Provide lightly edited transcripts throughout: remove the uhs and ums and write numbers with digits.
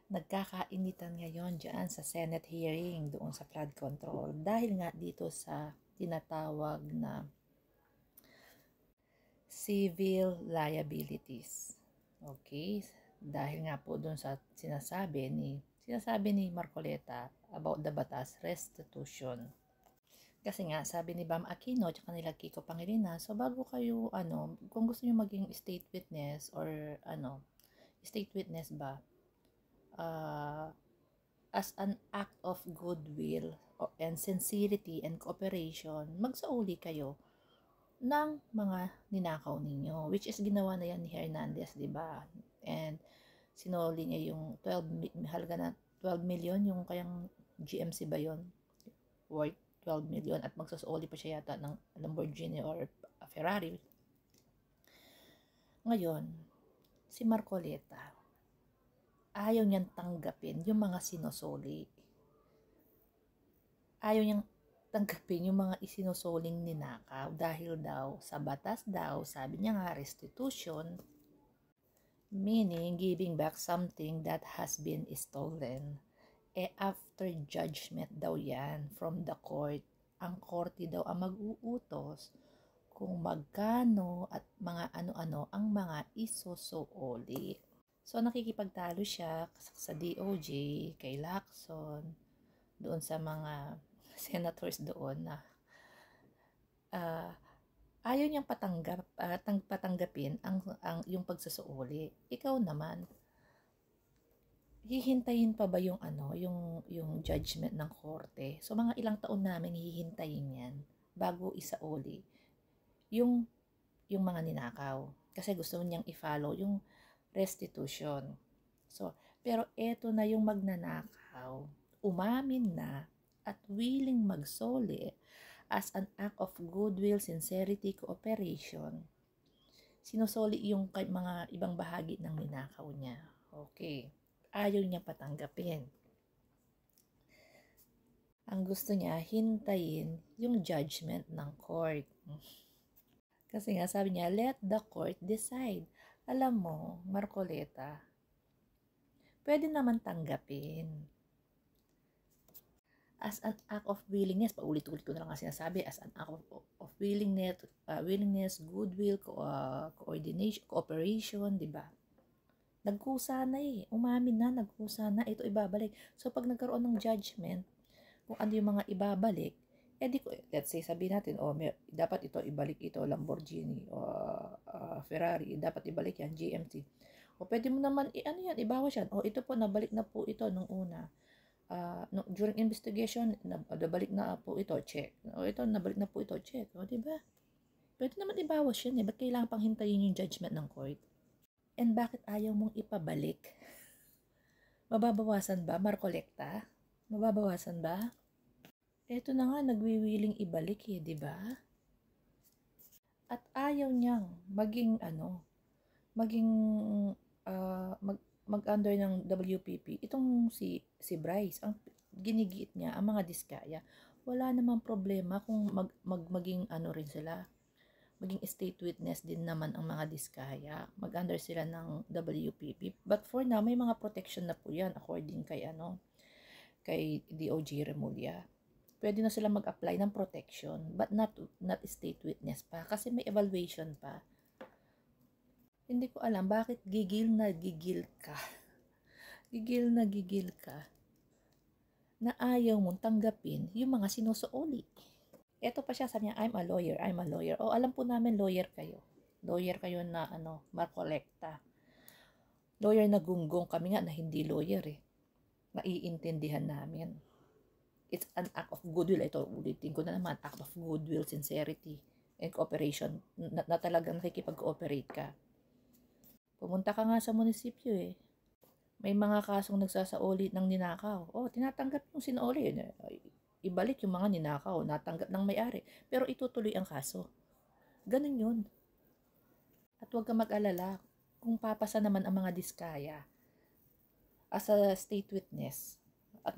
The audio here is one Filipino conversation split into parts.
Nagkakainitan ngayon dyan sa Senate hearing doon sa flood control dahil nga dito sa tinatawag na civil liabilities. Okay? Dahil nga po doon sa sinasabi ni Marcoleta about the batas restitution. Kasi nga, sabi ni Bam Aquino at nila Kiko Pangilinan, so bago kayo, kung gusto nyo maging state witness or, state witness ba, as an act of goodwill and sincerity and cooperation, magsauli kayo ng mga ninakaw ninyo, which is ginawa na yan ni Hernandez, di ba? And sinuli niya yung halaga na 12 million, yung kayang GMC ba yun? Worth 12 million at magsusuli pa siya yata ng Lamborghini or Ferrari. Ngayon, si Marcoleta, ayaw niyang tanggapin yung mga sinusuli. Ayaw niyang tanggapin yung mga isinusuling ninakaw dahil daw sa batas daw, sabi niya nga restitution, meaning giving back something that has been stolen. After judgment daw yan from the court, ang korte daw ang mag-uutos kung magkano at mga ano-ano ang mga isusuoli. So nakikipagtalo siya sa DOJ, kay Lacson, doon sa mga senators doon na ayaw niyang patanggapin ang yung pagsusuoli. Ikaw naman, hihintayin pa ba yung yung judgment ng korte? So mga ilang taon namin hihintayin yan bago isauli yung mga ninakaw. Kasi gusto niyang i-follow yung restitution. So, pero eto na yung magnanakaw, umamin na at willing magsoli as an act of goodwill, sincerity, cooperation. Sinusoli yung mga ibang bahagi ng ninakaw niya. Okay. Ayaw niya patanggapin. Ang gusto niya, hintayin yung judgment ng court. Kasi nga sabi niya, let the court decide. Alam mo, Marcoleta, pwede naman tanggapin. As an act of willingness, paulit-ulit ko na lang kasi sinasabi, as an act of willingness, goodwill, coordination, cooperation, di ba? Nagkusa na umamin na, nagkusa na, ito ibabalik. So pag nagkaroon ng judgment, kung ano yung mga ibabalik, let's say sabihin natin, dapat ito ibalik ito, Lamborghini, Ferrari, dapat ibalik yan, GMC. O pwede mo naman, ibawas yan. Ito po, nabalik na po ito nung una. During investigation, nabalik na po ito, check. Ito, nabalik na po ito, check. Diba? Pwede naman ibawas yan Ba't kailangan pang hintayin yung judgment ng court? And bakit ayaw mong ipabalik? Mababawasan ba, Marcoleta? Mababawasan ba? Eto na nga, nagwiwiling ibalik di ba? At ayaw niyang mag-under ng WPP. Itong si Bryce, ang ginigit niya, ang mga diskaya, wala namang problema kung maging rin sila. Maging state witness din naman ang mga diskaya. Mag-under sila ng WPP. But for now, may mga protection na po yan according kay DOJ Remulla. Pwede na sila mag-apply ng protection but not state witness pa kasi may evaluation pa. Hindi ko alam bakit gigil na gigil ka. Gigil ka na ayaw mong tanggapin yung mga sinusuoli. Eto pa siya, sabi niya, I'm a lawyer. Alam po namin lawyer kayo. Lawyer kayo na Marcoleta. Lawyer na gunggong, kami nga na hindi lawyer Naiintindihan namin. It's an act of goodwill. Ito, ulitin ko na naman, act of goodwill, sincerity, and cooperation, na talagang nakikipag-cooperate ka. Pumunta ka nga sa munisipyo May mga kasong nagsasauli ng ninakaw. Tinatanggap yung sinauli. Ibalik yung mga ninakaw, natanggap ng may-ari. Pero itutuloy ang kaso. Ganun yun. At huwag ka mag-alala kung papasa naman ang mga diskaya as a state witness at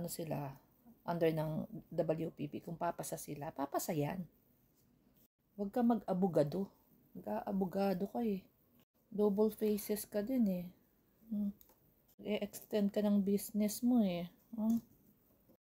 sila under ng WPP, kung papasa sila, papasa yan. Huwag ka mag-abogado. Mag-abogado ka Double faces ka din i-extend ka ng business mo eh.